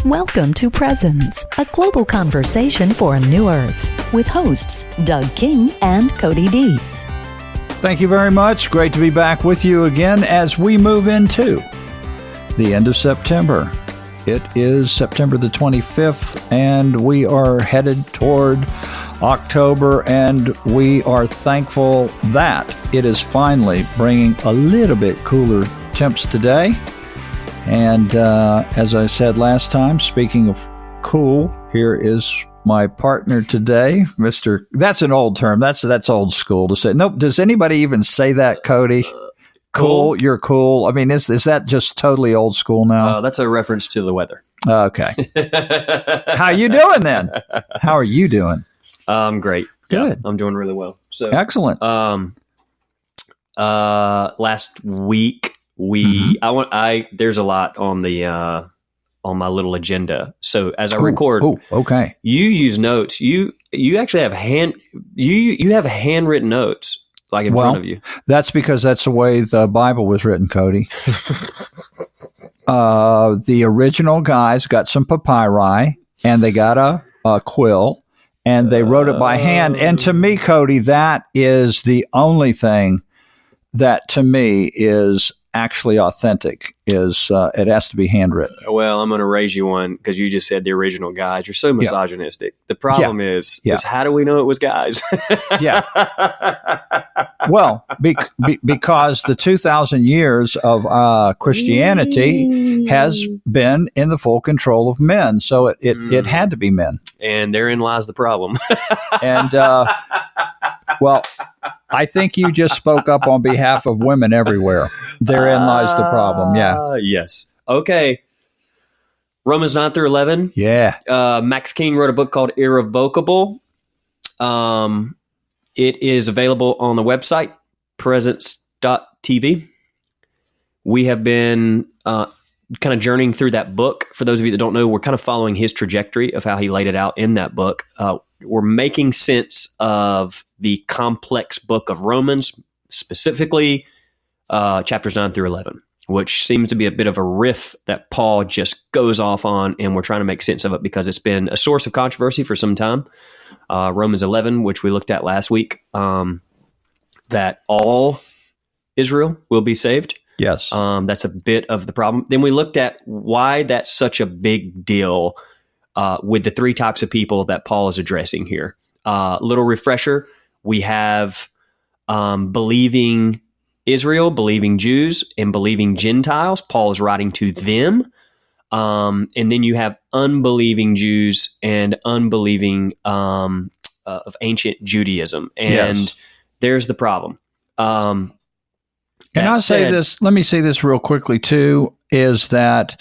Welcome to Presence, a global conversation for a new earth, with hosts Doug King and Cody Deese. Thank you very much. Great to be back with you again as we move into the end of September. It is September the 25th, and we are headed toward October, and we are thankful that it is finally bringing a little bit cooler temps today. And as I said last time, speaking of cool, here is my partner today, Mr. That's an old term. That's old school to say. Nope. Does anybody even say that, Cody? Cool. You're cool. I mean, is that just totally old school now? That's a reference to the weather. Okay. How you doing then? How are you doing? Great. Good. Yeah, I'm doing really well. So excellent. Last week there's a lot on the on my little agenda. So as I record, okay. You use notes. You actually have you have handwritten notes like in front of you. That's because that's the way the Bible was written, Cody. The original guys got some papyri and they got a quill and they wrote it by hand. And to me, Cody, that is the only thing that to me is actually authentic. Is it has to be handwritten. Well, I'm going to raise you one because you just said the original guys. You're so misogynistic. The problem is how do we know it was guys? Yeah. Well, because the 2,000 years of Christianity has been in the full control of men, so it had to be men. And therein lies the problem. And well, I think you just spoke up on behalf of women everywhere. Therein lies the problem. Yeah. Yes. Okay. Romans 9 through 11. Yeah. Max King wrote a book called Irrevocable. It is available on the website, presence.tv. We have been kind of journeying through that book. For those of you that don't know, we're kind of following his trajectory of how he laid it out in that book. We're making sense of the complex book of Romans, specifically chapters 9 through 11, which seems to be a bit of a riff that Paul just goes off on, and we're trying to make sense of it because it's been a source of controversy for some time. Romans 11, which we looked at last week, that all Israel will be saved. Yes. That's a bit of the problem. Then we looked at why that's such a big deal with the three types of people that Paul is addressing here. Little refresher, we have believing Israel, believing Jews, and believing Gentiles. Paul is writing to them. And then you have unbelieving Jews and unbelieving of ancient Judaism. And there's the problem. And I'll say this, let me say this real quickly too, is that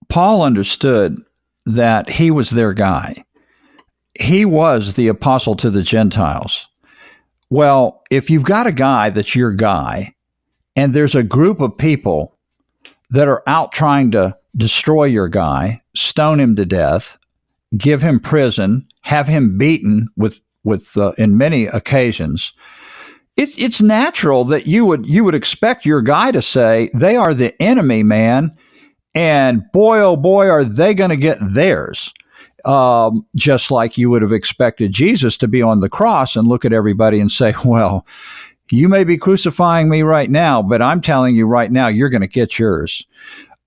Paul understood that he was their guy. He was the apostle to the Gentiles. Well, if you've got a guy that's your guy, and there's a group of people that are out trying to destroy your guy, stone him to death, give him prison, have him beaten with in many occasions, it's natural that you would expect your guy to say, they are the enemy, man. And boy, oh boy, are they going to get theirs. Just like you would have expected Jesus to be on the cross and look at everybody and say, well, you may be crucifying me right now, but I'm telling you right now, you're going to get yours.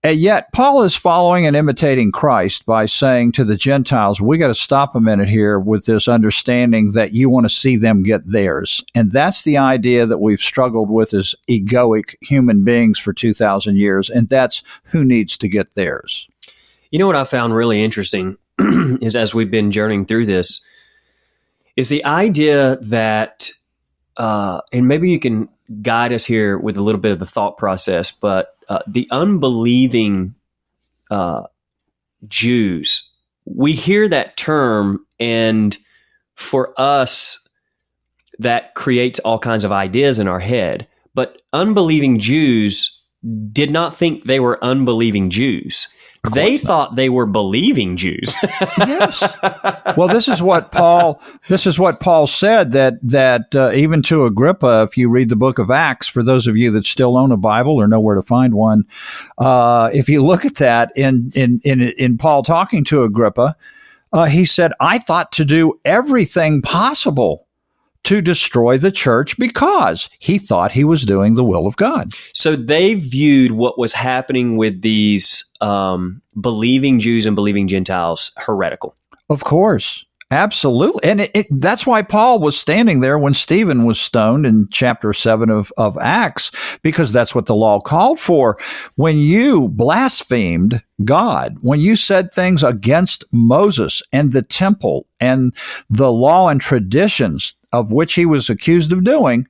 And yet Paul is following and imitating Christ by saying to the Gentiles, we got to stop a minute here with this understanding that you want to see them get theirs. And that's the idea that we've struggled with as egoic human beings for 2,000 years. And that's who needs to get theirs. You know what I found really interesting is as we've been journeying through this is the idea that, and maybe you can guide us here with a little bit of the thought process, but the unbelieving Jews, we hear that term, and for us, that creates all kinds of ideas in our head. But unbelieving Jews did not think they were unbelieving Jews. They thought they were believing Jews. Yes. Well, this is what Paul said that even to Agrippa, if you read the book of Acts, for those of you that still own a Bible or know where to find one, if you look at that in Paul talking to Agrippa, he said, I thought to do everything possible to destroy the church because he thought he was doing the will of God. So they viewed what was happening with these believing Jews and believing Gentiles heretical. Of course. Absolutely. And that's why Paul was standing there when Stephen was stoned in chapter 7 of Acts, because that's what the law called for. When you blasphemed God, when you said things against Moses and the temple and the law and traditions of which he was accused of doing,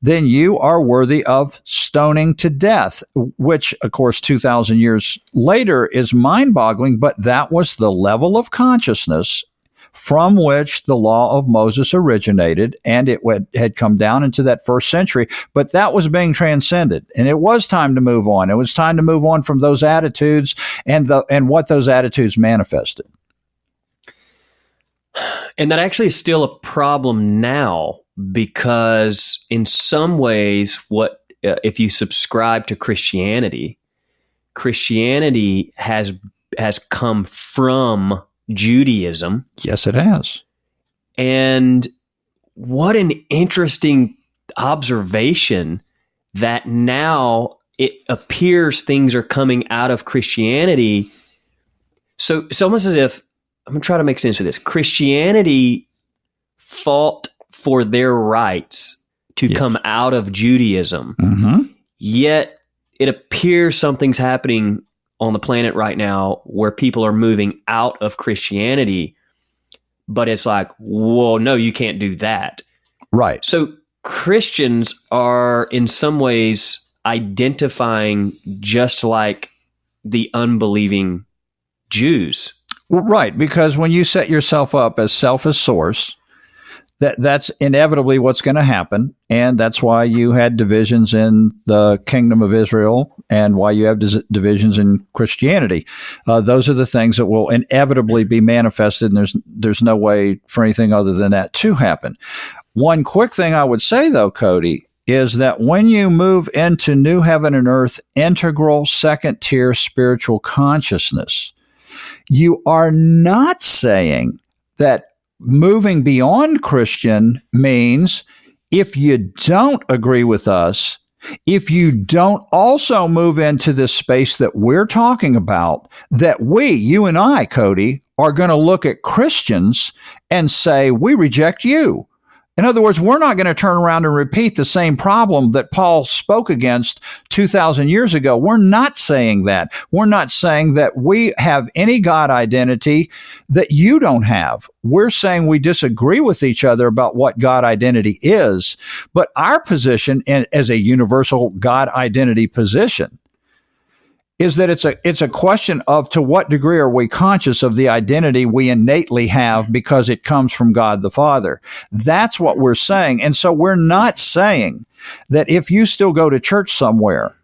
then you are worthy of stoning to death, which, of course, 2,000 years later is mind-boggling, but that was the level of consciousness from which the law of Moses originated, and it had come down into that first century, but that was being transcended, and it was time to move on. It was time to move on from those attitudes and what those attitudes manifested. And that actually is still a problem now, because in some ways, if you subscribe to Christianity has come from Judaism. Yes, it has. And what an interesting observation that now it appears things are coming out of Christianity. So it's almost as if, I'm going to try to make sense of this. Christianity fought for their rights to come out of Judaism. Mm-hmm. Yet it appears something's happening on the planet right now where people are moving out of Christianity, but it's like, whoa, no, you can't do that. Right. So Christians are in some ways identifying just like the unbelieving Jews. Well, right, because when you set yourself up as self as source, that's inevitably what's going to happen, and that's why you had divisions in the kingdom of Israel and why you have divisions in Christianity. Those are the things that will inevitably be manifested, and there's no way for anything other than that to happen. One quick thing I would say, though, Cody, is that when you move into new heaven and earth, integral second-tier spiritual consciousness, you are not saying that moving beyond Christian means if you don't agree with us, if you don't also move into this space that we're talking about, that you and I, Cody, are going to look at Christians and say, we reject you. In other words, we're not going to turn around and repeat the same problem that Paul spoke against 2,000 years ago. We're not saying that. We're not saying that we have any God identity that you don't have. We're saying we disagree with each other about what God identity is. But our position as a universal God identity position is that it's a question of to what degree are we conscious of the identity we innately have because it comes from God the Father. That's what we're saying. And so we're not saying that if you still go to church somewhere,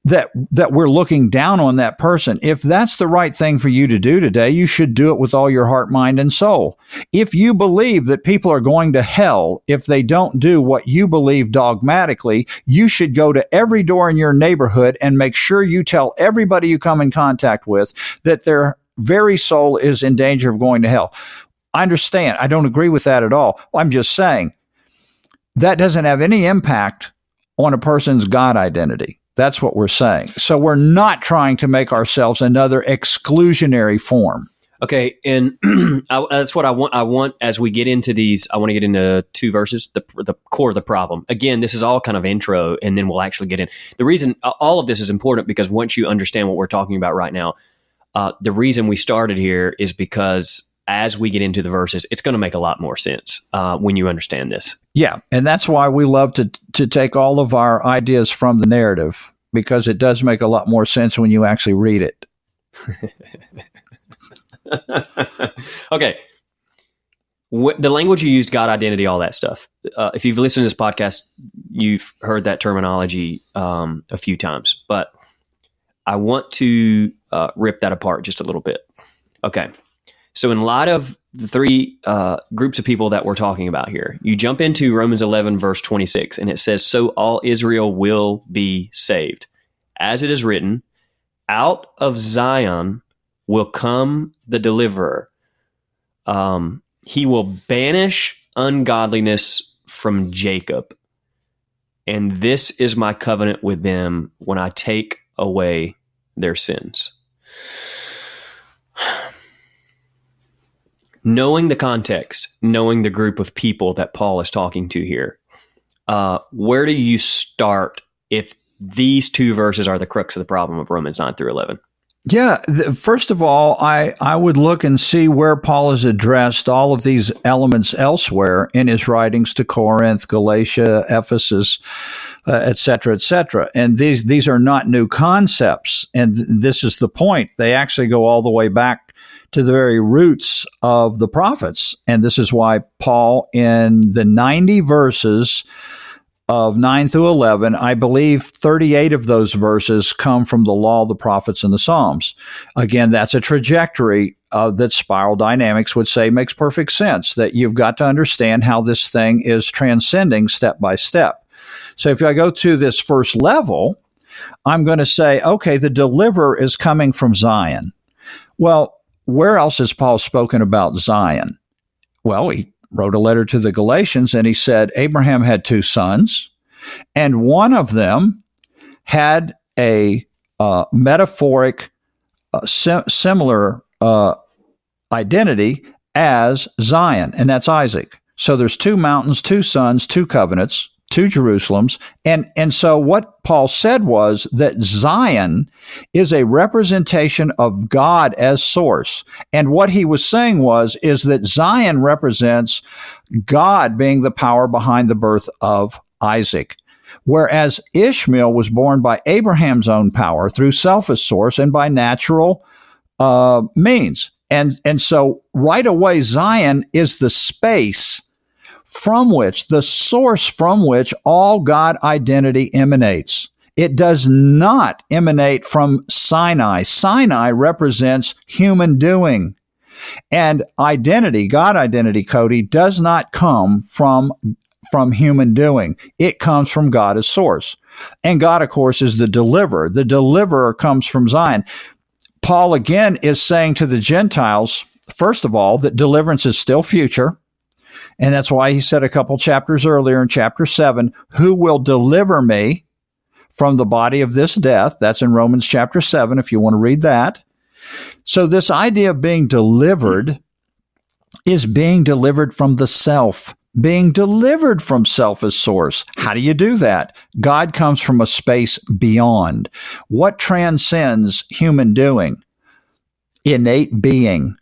that we're looking down on that person. If that's the right thing for you to do today, you should do it with all your heart, mind, and soul. If you believe that people are going to hell if they don't do what you believe dogmatically, you should go to every door in your neighborhood and make sure you tell everybody you come in contact with that their very soul is in danger of going to hell. I understand. I don't agree with that at all. I'm just saying that doesn't have any impact on a person's God identity. That's what we're saying. So we're not trying to make ourselves another exclusionary form. Okay, and that's what I want. I want, as we get into these, I want to get into two verses, the core of the problem. Again, this is all kind of intro, and then we'll actually get in. The reason all of this is important because once you understand what we're talking about right now, the reason we started here is because as we get into the verses, it's going to make a lot more sense when you understand this. Yeah. And that's why we love to take all of our ideas from the narrative, because it does make a lot more sense when you actually read it. Okay. The language you used, God, identity, all that stuff. If you've listened to this podcast, you've heard that terminology a few times, but I want to rip that apart just a little bit. Okay. So in light of the three groups of people that we're talking about here, you jump into Romans 11, verse 26, and it says, so all Israel will be saved. As it is written, out of Zion will come the deliverer. He will banish ungodliness from Jacob. And this is my covenant with them when I take away their sins. Knowing the context, knowing the group of people that Paul is talking to here, where do you start if these two verses are the crux of the problem of Romans 9 through 11? Yeah. First of all, I would look and see where Paul has addressed all of these elements elsewhere in his writings to Corinth, Galatia, Ephesus, et cetera, et cetera. And these are not new concepts. And this is the point. They actually go all the way back to the very roots of the prophets. And this is why Paul, in the 90 verses of 9 through 11, I believe 38 of those verses come from the law, the prophets, and the Psalms. Again, that's a trajectory that spiral dynamics would say makes perfect sense, that you've got to understand how this thing is transcending step by step. So if I go to this first level, I'm going to say, okay, the deliverer is coming from Zion. Well, where else has Paul spoken about Zion? Well, he wrote a letter to the Galatians, and he said Abraham had two sons, and one of them had a metaphoric, similar identity as Zion, and that's Isaac. So there's two mountains, two sons, two covenants, two Jerusalems. And so what Paul said was that Zion is a representation of God as source. And what he was saying is that Zion represents God being the power behind the birth of Isaac. Whereas Ishmael was born by Abraham's own power through selfish source and by natural means. And so right away, Zion is the space from which, the source from which all God identity emanates. It does not emanate from Sinai. Sinai represents human doing. And identity, God identity, Cody, does not come from human doing. It comes from God as source. And God, of course, is the deliverer. The deliverer comes from Zion. Paul, again, is saying to the Gentiles, first of all, that deliverance is still future. And that's why he said a couple chapters earlier in chapter 7, who will deliver me from the body of this death? That's in Romans chapter 7, if you want to read that. So this idea of being delivered is being delivered from the self, being delivered from self as source. How do you do that? God comes from a space beyond. What transcends human doing? Innate being.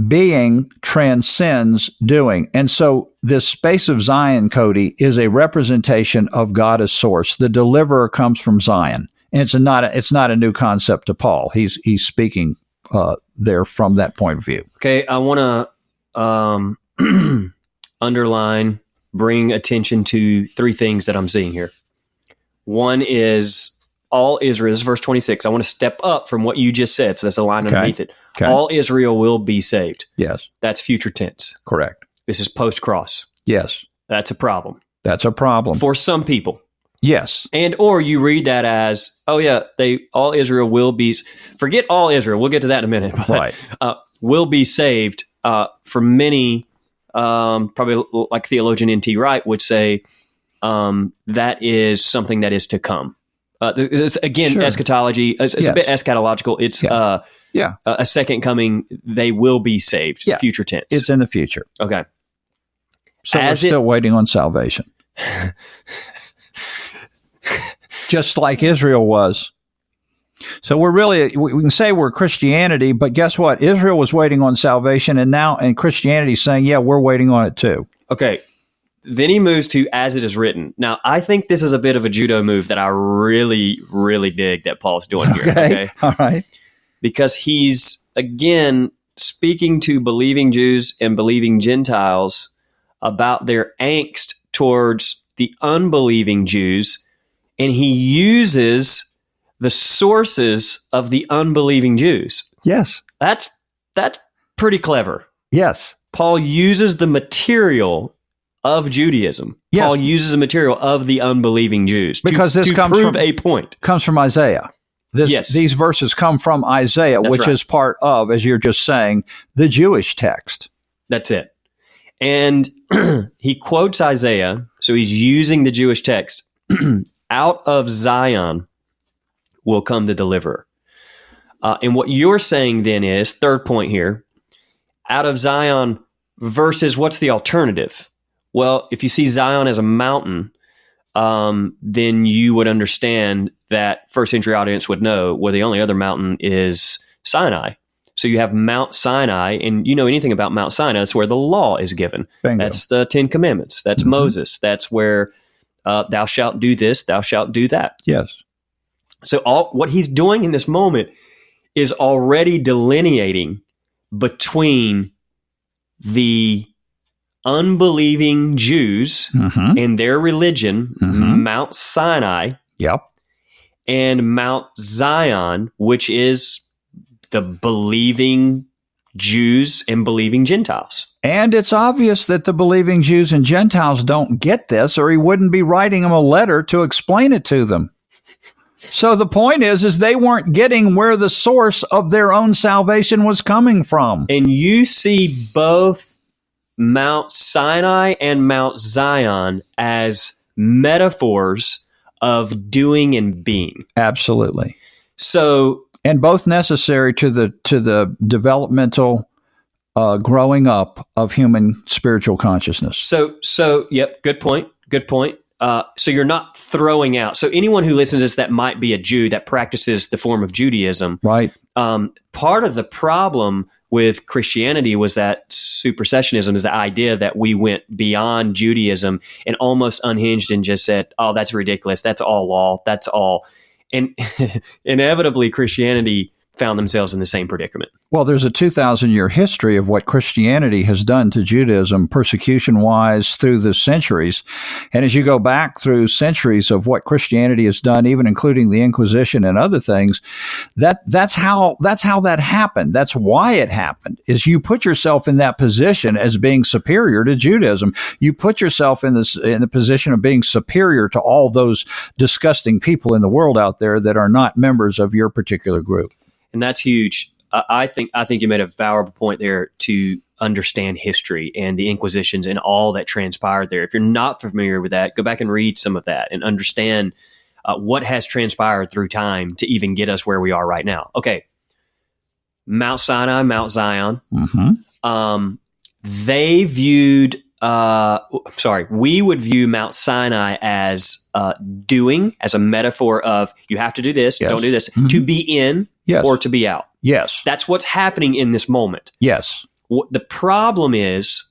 Being transcends doing. And so this space of Zion, Cody, is a representation of God as source. The deliverer comes from Zion. And it's not a new concept to Paul. He's speaking there from that point of view. Okay, I want to underline, bring attention to three things that I'm seeing here. One is all Israel. This is verse 26. I want to step up from what you just said. So that's a line underneath it. Okay. All Israel will be saved. Yes. That's future tense. Correct. This is post-cross. Yes. That's a problem. That's a problem. For some people. Yes. And or you read that as, oh yeah, all Israel will be, forget all Israel. We'll get to that in a minute. But, right. Will be saved. For many, probably like theologian N.T. Wright would say, that is something that is to come. It's, again, sure. Eschatology. It's yes. A bit eschatological. It's a second coming. They will be saved. Yeah. Future tense. It's in the future. Okay. So we're still waiting on salvation. Just like Israel was. So we can say we're Christianity, but guess what? Israel was waiting on salvation, and Christianity is saying, yeah, we're waiting on it too. Okay. Then he moves to as it is written. Now, I think this is a bit of a judo move that I really, really dig that Paul's doing here. Okay. All right. Because he's, again, speaking to believing Jews and believing Gentiles about their angst towards the unbelieving Jews, and he uses the sources of the unbelieving Jews. Yes. That's pretty clever. Yes. Paul uses the material of Judaism. Yes. Paul uses the material of the unbelieving Jews because this to comes prove from a point. Comes from Isaiah. These verses come from Isaiah, That's which right. is part of, as you're just saying, the Jewish text. That's it. And he quotes Isaiah, so he's using the Jewish text. Out of Zion will come the deliverer. And what you're saying then is, third point here, out of Zion versus what's the alternative? Well, if you see Zion as a mountain, then you would understand that first century audience would know, well, the only other mountain is Sinai. So you have Mount Sinai, and you know anything about Mount Sinai, that's where the law is given. Bingo. That's the Ten Commandments. That's Moses. That's where thou shalt do this, thou shalt do that. Yes. So what he's doing in this moment is already delineating between the unbelieving Jews and their religion, Mount Sinai, Yep. and Mount Zion, which is the believing Jews and believing Gentiles. And it's obvious that the believing Jews and Gentiles don't get this, or he wouldn't be writing them a letter to explain it to them. So the point is they weren't getting where the source of their own salvation was coming from. And you see both Mount Sinai and Mount Zion as metaphors of doing and being. Absolutely. So, and both necessary to the developmental growing up of human spiritual consciousness. So, yep, good point. Good point. So you're not throwing out. So anyone who listens to this that might be a Jew that practices the form of Judaism, right? Part of the problem with Christianity was that supersessionism is the idea that we went beyond Judaism and almost unhinged and just said, "Oh, that's ridiculous. That's all law. That's all." And inevitably, Christianity found themselves in the same predicament. Well, there's a 2,000-year history of what Christianity has done to Judaism, persecution-wise, through the centuries. And as you go back through centuries of what Christianity has done, even including the Inquisition and other things, that's how that happened. That's why it happened, is you put yourself in that position as being superior to Judaism. You put yourself in the position of being superior to all those disgusting people in the world out there that are not members of your particular group. And that's huge. I think you made a valuable point there to understand history and the Inquisitions and all that transpired there. If you're not familiar with that, go back and read some of that and understand what has transpired through time to even get us where we are right now. Okay. Mount Sinai, Mount Zion. They viewed, we would view Mount Sinai as doing, as a metaphor of you have to do this, yes. don't do this, to be in yes. or to be out. Yes. That's what's happening in this moment. Yes. What the problem is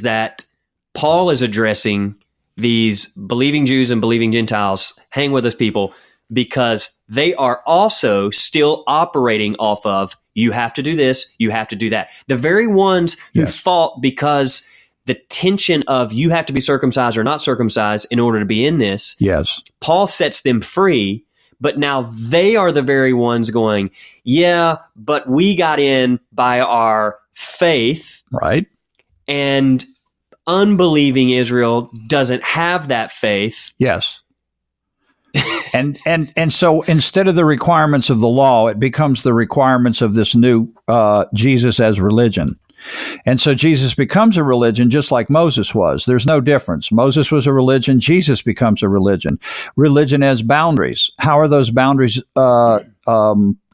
that Paul is addressing these believing Jews and believing Gentiles, hang with us people, because they are also still operating off of you have to do this, you have to do that. The very ones who yes. fought because the tension of you have to be circumcised or not circumcised in order to be in this, yes. Paul sets them free. But now they are the very ones going, yeah, but we got in by our faith. Right. And unbelieving Israel doesn't have that faith. Yes. and so instead of the requirements of the law, it becomes the requirements of this new Jesus as religion. And so Jesus becomes a religion just like Moses was. There's no difference. Moses was a religion. Jesus becomes a religion. Religion has boundaries. How are those boundaries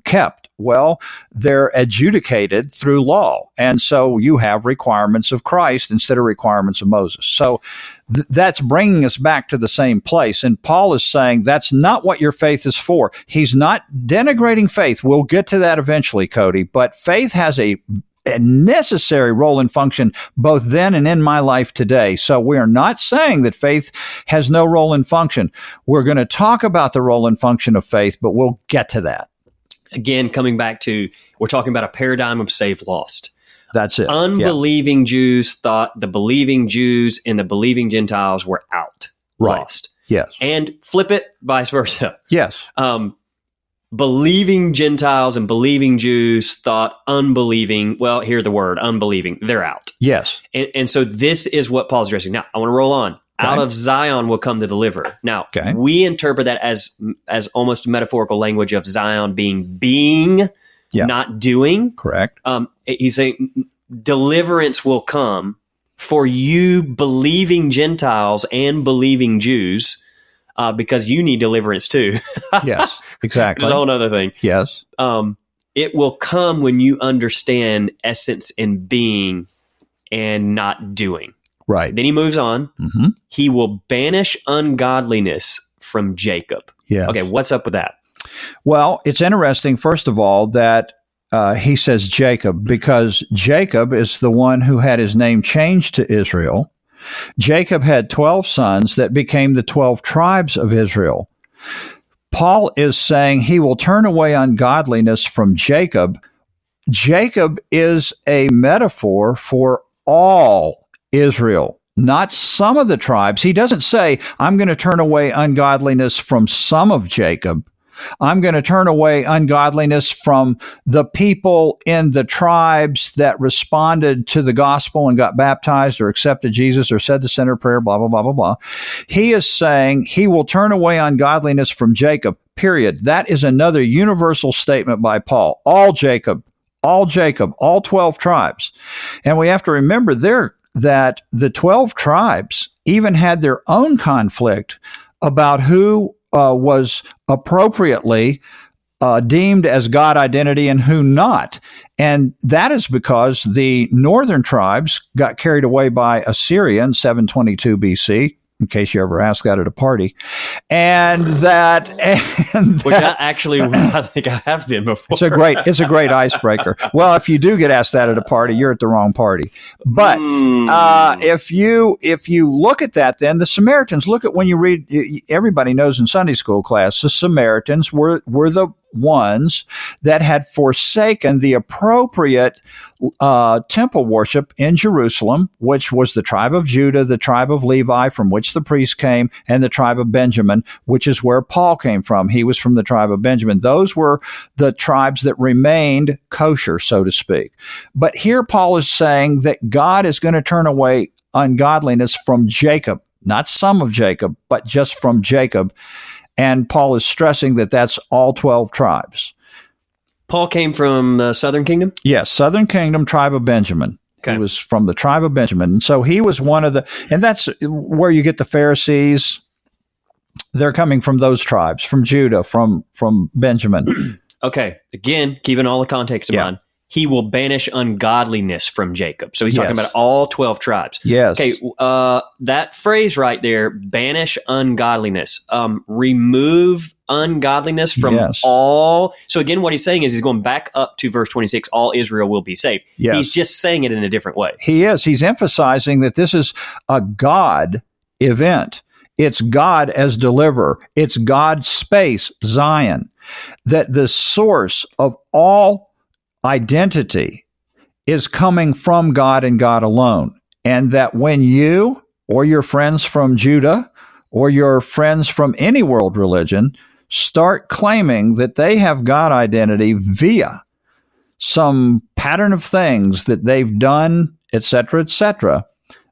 kept? Well, they're adjudicated through law. And so you have requirements of Christ instead of requirements of Moses. So that's bringing us back to the same place. And Paul is saying that's not what your faith is for. He's not denigrating faith. We'll get to that eventually, Cody. But faith has a necessary role and function both then and in my life today. So we are not saying that faith has no role and function. We're going to talk about the role and function of faith, but we'll get to that. Again, coming back to, we're talking about a paradigm of saved lost. That's it. Unbelieving Jews thought the believing Jews and the believing Gentiles were out, lost. Yes. And flip it, vice versa. Yes. Believing Gentiles and believing Jews thought unbelieving, well, hear the word, unbelieving, they're out. Yes. And so this is what Paul's addressing. Now, I want to roll on. Okay. Out of Zion will come the deliverer. Now, we interpret that as almost metaphorical language of Zion being, not doing. Correct. He's saying deliverance will come for you believing Gentiles and believing Jews, because you need deliverance too. Yes, exactly. It's a whole other thing. Yes. It will come when you understand essence and being and not doing. Right. Then he moves on. Mm-hmm. He will banish ungodliness from Jacob. Yeah. Okay, what's up with that? Well, it's interesting, first of all, that he says Jacob, because Jacob is the one who had his name changed to Israel. Jacob had 12 sons that became the 12 tribes of Israel. Paul is saying he will turn away ungodliness from Jacob. Jacob is a metaphor for all Israel, not some of the tribes. He doesn't say, I'm going to turn away ungodliness from some of Jacob. I'm going to turn away ungodliness from the people in the tribes that responded to the gospel and got baptized or accepted Jesus or said the sinner prayer, blah, blah, blah, blah, blah. He is saying he will turn away ungodliness from Jacob, period. That is another universal statement by Paul. All Jacob, all 12 tribes. And we have to remember there that the 12 tribes even had their own conflict about who was appropriately deemed as God identity and who not. And that is because the northern tribes got carried away by Assyria in 722 BC, in case you ever ask that at a party. And that which I think I have been before. It's a great icebreaker. Well, if you do get asked that at a party, you're at the wrong party. But if you look at that, then the Samaritans, look at when you read, everybody knows in Sunday school class, the Samaritans were the ones that had forsaken the appropriate temple worship in Jerusalem, which was the tribe of Judah, the tribe of Levi, from which the priests came, and the tribe of Benjamin, which is where Paul came from. He was from the tribe of Benjamin. Those were the tribes that remained kosher, so to speak. But here Paul is saying that God is going to turn away ungodliness from Jacob, not some of Jacob, but just from Jacob. And Paul is stressing that that's all 12 tribes. Paul came from the southern kingdom? Yes, southern kingdom, tribe of Benjamin. Okay. He was from the tribe of Benjamin. And so he was one of and that's where you get the Pharisees. They're coming from those tribes, from Judah, from Benjamin. Okay, again, keeping all the context in mind. He will banish ungodliness from Jacob. So he's talking about all 12 tribes. Yes. Okay, that phrase right there, banish ungodliness, remove ungodliness from all. So again, what he's saying is he's going back up to verse 26, all Israel will be saved. Yes. He's just saying it in a different way. He is. He's emphasizing that this is a God event. It's God as deliverer. It's God's space, Zion, that the source of all identity is coming from God and God alone. And that when you or your friends from Judah or your friends from any world religion start claiming that they have God identity via some pattern of things that they've done, etc.,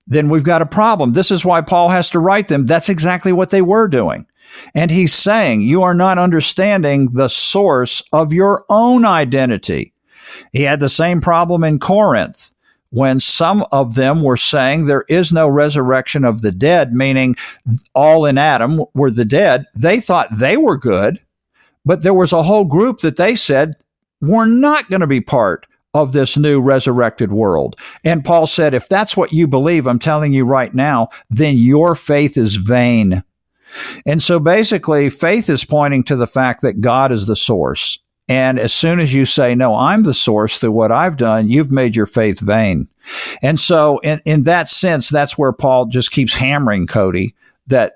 then we've got a problem. This is why Paul has to write them. That's exactly what they were doing. And he's saying you are not understanding the source of your own identity. He had the same problem in Corinth when some of them were saying there is no resurrection of the dead, meaning all in Adam were the dead. They thought they were good, but there was a whole group that they said we're not going to be part of this new resurrected world. And Paul said, if that's what you believe, I'm telling you right now, then your faith is vain. And so basically, faith is pointing to the fact that God is the source. And as soon as you say, no, I'm the source through what I've done, you've made your faith vain. And so in that sense, that's where Paul just keeps hammering, Cody, that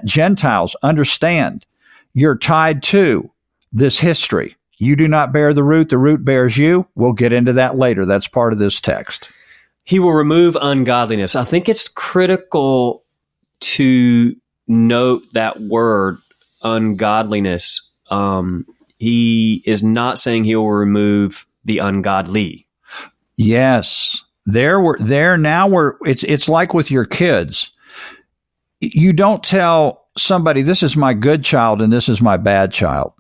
Gentiles understand you're tied to this history. You do not bear the root bears you. We'll get into that later. That's part of this text. He will remove ungodliness. I think it's critical to note that word, ungodliness. He is not saying he will remove the ungodly. Yes. It's like with your kids. You don't tell somebody, this is my good child and this is my bad child.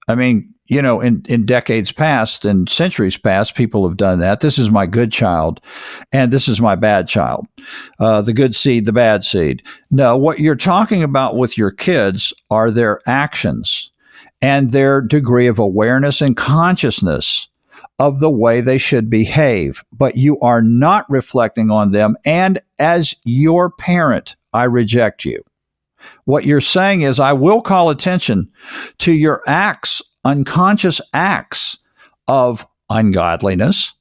I mean, in decades past and centuries past, people have done that. This is my good child and this is my bad child. The good seed, the bad seed. No, what you're talking about with your kids are their actions and their degree of awareness and consciousness of the way they should behave. But you are not reflecting on them. And as your parent, I reject you. What you're saying is, I will call attention to your acts, unconscious acts of ungodliness,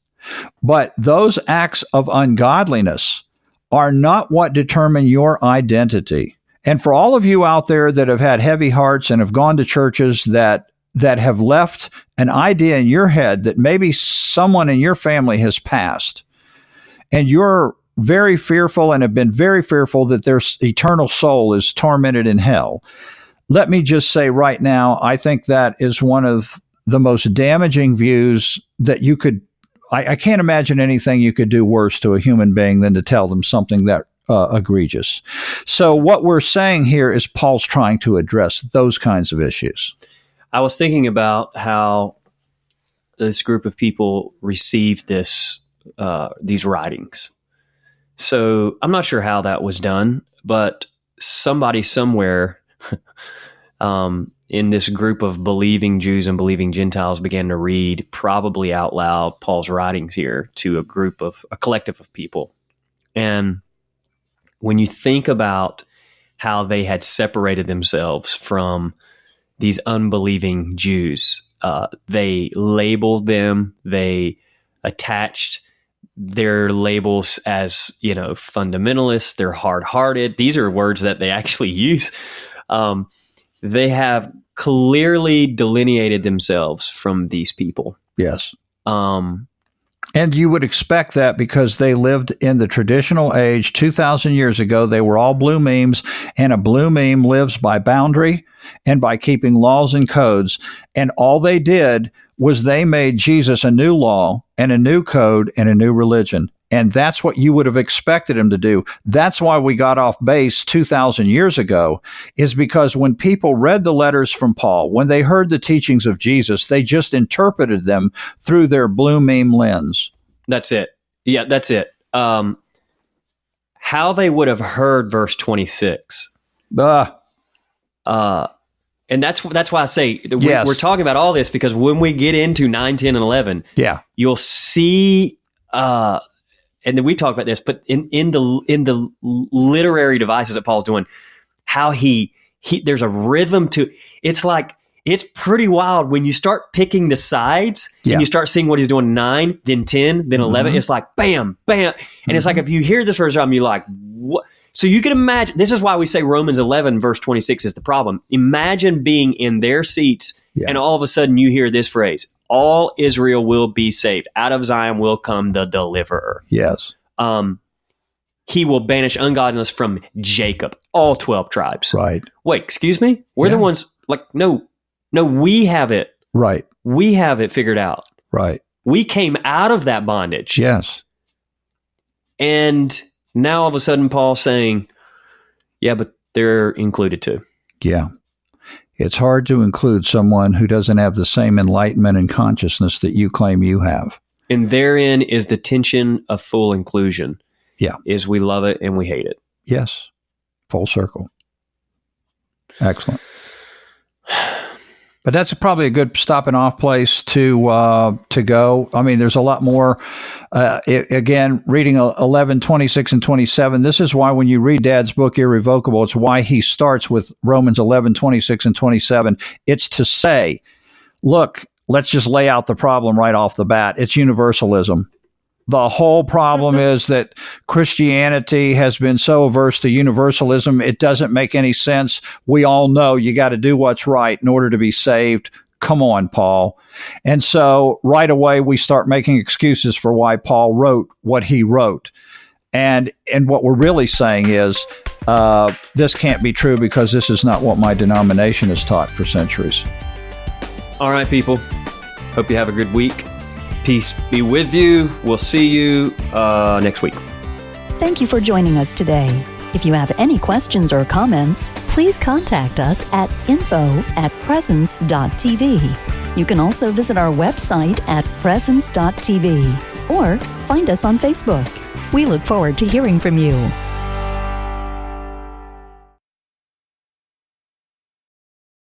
but those acts of ungodliness are not what determine your identity. And for all of you out there that have had heavy hearts and have gone to churches that have left an idea in your head that maybe someone in your family has passed, and you're very fearful and have been very fearful that their eternal soul is tormented in hell. Let me just say right now, I think that is one of the most damaging views that you could, I can't imagine anything you could do worse to a human being than to tell them something that egregious. So what we're saying here is Paul's trying to address those kinds of issues. I was thinking about how this group of people received these writings. So I'm not sure how that was done, but somebody somewhere in this group of believing Jews and believing Gentiles began to read, probably out loud, Paul's writings here to a collective of people. And when you think about how they had separated themselves from these unbelieving Jews, they labeled them, they attached their labels as, fundamentalists, they're hard-hearted. These are words that they actually use. They have clearly delineated themselves from these people. Yes. And you would expect that because they lived in the traditional age 2,000 years ago. They were all blue memes, and a blue meme lives by boundary and by keeping laws and codes. And all they did was they made Jesus a new law and a new code and a new religion. And that's what you would have expected him to do. That's why we got off base 2,000 years ago, is because when people read the letters from Paul, when they heard the teachings of Jesus, they just interpreted them through their blue meme lens. That's it. Yeah, that's it. How they would have heard verse 26. And that's why I say we're talking about all this, because when we get into 9, 10, and 11, you'll see, and then we talk about this, but in the literary devices that Paul's doing, how he there's a rhythm to it's like, it's pretty wild when you start picking the sides and you start seeing what he's doing 9, then 10, then 11. It's like bam, bam. And it's like, if you hear this first time, you're like, what? So you can imagine, this is why we say Romans 11 verse 26 is the problem. Imagine being in their seats and all of a sudden you hear this phrase, all Israel will be saved. Out of Zion will come the deliverer. Yes. He will banish ungodliness from Jacob, all 12 tribes. Right. Wait, excuse me? We're the ones like, no, we have it. Right. We have it figured out. Right. We came out of that bondage. Yes. And now all of a sudden Paul's saying, yeah, but they're included too. Yeah. It's hard to include someone who doesn't have the same enlightenment and consciousness that you claim you have. And therein is the tension of full inclusion. Yeah. Is we love it and we hate it. Yes. Full circle. Excellent. But that's probably a good stopping off place to go. I mean, there's a lot more. Again, reading 11, 26, and 27, this is why when you read Dad's book, Irrevocable, it's why he starts with Romans 11, 26, and 27. It's to say, look, let's just lay out the problem right off the bat. It's universalism. The whole problem is that Christianity has been so averse to universalism, it doesn't make any sense. We all know you got to do what's right in order to be saved. Come on, Paul. And so right away, we start making excuses for why Paul wrote what he wrote. And what we're really saying is, this can't be true because this is not what my denomination has taught for centuries. All right, people. Hope you have a good week. Peace be with you. We'll see you next week. Thank you for joining us today. If you have any questions or comments, please contact us at info@presence.tv. You can also visit our website at presence.tv or find us on Facebook. We look forward to hearing from you.